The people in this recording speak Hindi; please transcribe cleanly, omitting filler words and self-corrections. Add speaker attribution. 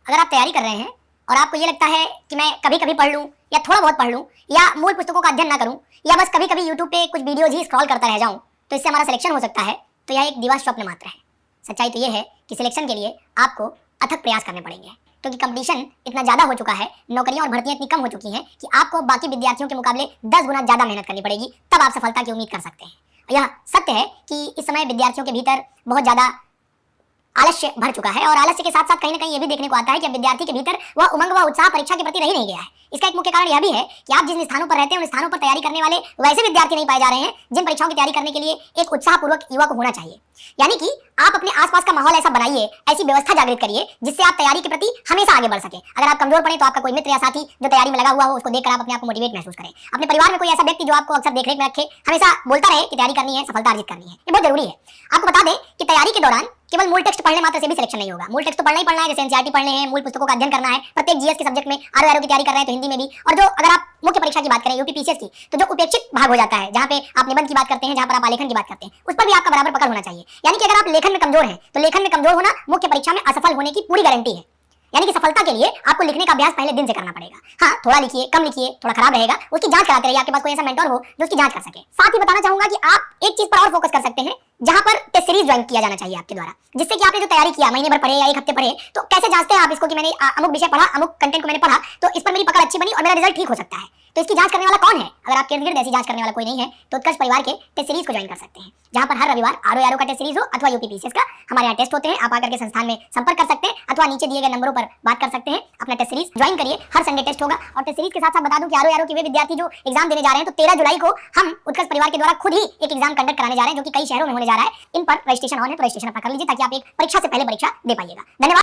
Speaker 1: अगर आप तैयारी कर रहे हैं और आपको ये लगता है कि मैं कभी कभी पढ़ लूँ या थोड़ा बहुत पढ़ लूँ या मूल पुस्तकों का अध्ययन ना करूँ या बस कभी कभी यूट्यूब पे कुछ वीडियोज ही स्क्रॉल करता रह जाऊँ तो इससे हमारा सिलेक्शन हो सकता है, तो यह एक दिवा स्वप्न मात्र है। सच्चाई तो ये है कि सिलेक्शन के लिए आपको अथक प्रयास करने पड़ेंगे, क्योंकि कंपटीशन इतना ज़्यादा हो चुका है, नौकरियां और भर्तियां इतनी कम हो चुकी हैं कि आपको बाकी विद्यार्थियों के मुकाबले 10 गुना ज़्यादा मेहनत करनी पड़ेगी, तब आप सफलता की उम्मीद कर सकते हैं। यह सत्य है कि इस समय विद्यार्थियों के भीतर बहुत ज़्यादा आलस्य भर चुका है और आलस्य के साथ साथ कहीं ना कहीं ये भी देखने को आता है कि विद्यार्थी के भीतर वह उमंग व उत्साह परीक्षा के प्रति रह नहीं गया है। इसका एक मुख्य कारण यह भी है कि आप जिन स्थानों पर रहते हैं उन स्थानों पर तैयारी करने वाले वैसे विद्यार्थी नहीं पाए जा रहे हैं जिन परीक्षाओं की तैयारी करने के लिए एक उत्साहपूर्वक युवा को होना चाहिए। यानी कि आप अपने आसपास का माहौल ऐसा बनाइए, ऐसी व्यवस्था जागृत करिए जिससे आप तैयारी के प्रति हमेशा आगे बढ़ सके। अगर आप कमजोर पड़े तो आपका कोई मित्र या साथी जो तैयारी में लगा हुआ हो उसको देखकर आप अपने आप को मोटिवेट महसूस करें। अपने परिवार में कोई ऐसा व्यक्ति जो आपको अक्सर देखरेख में रखे, हमेशा बोलता रहे कि तैयारी करनी है, सफलता अर्जित करनी है, ये बहुत जरूरी है। आपको बता दें कि तैयारी के दौरान केवल मूल टेक्स्ट पढ़ने मात्र से भी सिलेक्शन नहीं होगा। मूल टेक्स्ट तो पढ़ना ही पढ़ना है, जैसे एनसीईआरटी पढ़ने हैं, मूल पुस्तकों का अध्ययन करना है, प्रत्येक जीएस के सब्जेक्ट में आरओ की तैयारी कर रहे हैं तो हिंदी में भी। और जो अगर आप मुख्य परीक्षा की बात करें यूपीपीसीएस की, तो जो उपेक्षित भाग हो जाता है जहां पे आप निबंध की बात करते हैं, जहां पर आप आलेखन की बात करते हैं, उस पर भी आपका बराबर पकड़ होना चाहिए। यानी कि अगर आप लेखन में कमजोर हैं तो लेखन में कमजोर होना मुख्य परीक्षा में असफल होने की पूरी गारंटी है। यानी कि सफलता के लिए आपको लिखने का अभ्यास पहले दिन से करना पड़ेगा। हाँ, थोड़ा लिखिए, कम लिखिए, थोड़ा खराब रहेगा, उसकी जांच कराते रहिए, आपके पास कोई ऐसा मेंटर हो जो उसकी जांच कर सके। साथ ही बताना चाहूंगा कि आप एक चीज पर और फोकस कर सकते हैं जहां पर टेस्ट सीरीज ज्वाइन किया जाना चाहिए आपके द्वारा, जिससे कि आपने जो तैयारी किया महीने भर पढ़े या एक हफ्ते पढ़े, तो कैसे जांचते हैं आप इसको कि मैंने अमुक विषय पढ़ा, अमुक कंटेंट को मैंने पढ़ा तो इस पर मेरी पकड़ अच्छी बनी और मेरा रिजल्ट ठीक हो सकता है। तो इसकी जांच करने वाला कौन है? अगर आपके इर्द गिर्द ऐसी जांच करने वाला कोई नहीं है तो उत्कर्ष परिवार के टेस्ट सीरीज को ज्वाइन कर सकते हैं, जहां पर हर रविवार आरओ का टेस्ट सीरीज हो अथवा यूपीपीसीएस का हमारे यहाँ टेस्ट होते हैं। आप आकर के संस्थान में संपर्क कर सकते हैं अथवा नीचे दिए गए नंबरों पर बात कर सकते हैं। अपना टेस्ट सीरीज ज्वाइन करिए, हर संडे टेस्ट होगा। और टेस्ट सीरीज के साथ साथ बता दूं कि आरओ के वे विद्यार्थी जो एग्जाम देने जा रहे हैं तो 13 जुलाई को हम उत्कर्ष परिवार के द्वारा खुद ही एक एग्जाम कंडक्ट कराने जा रहे हैं जो कि कई शहरों में होने जा रहा है। इन पर रजिस्ट्रेशन ऑन है, तो रजिस्ट्रेशन अपना कर लीजिए ताकि आप एक परीक्षा से पहले परीक्षा दे पाइएगा। धन्यवाद।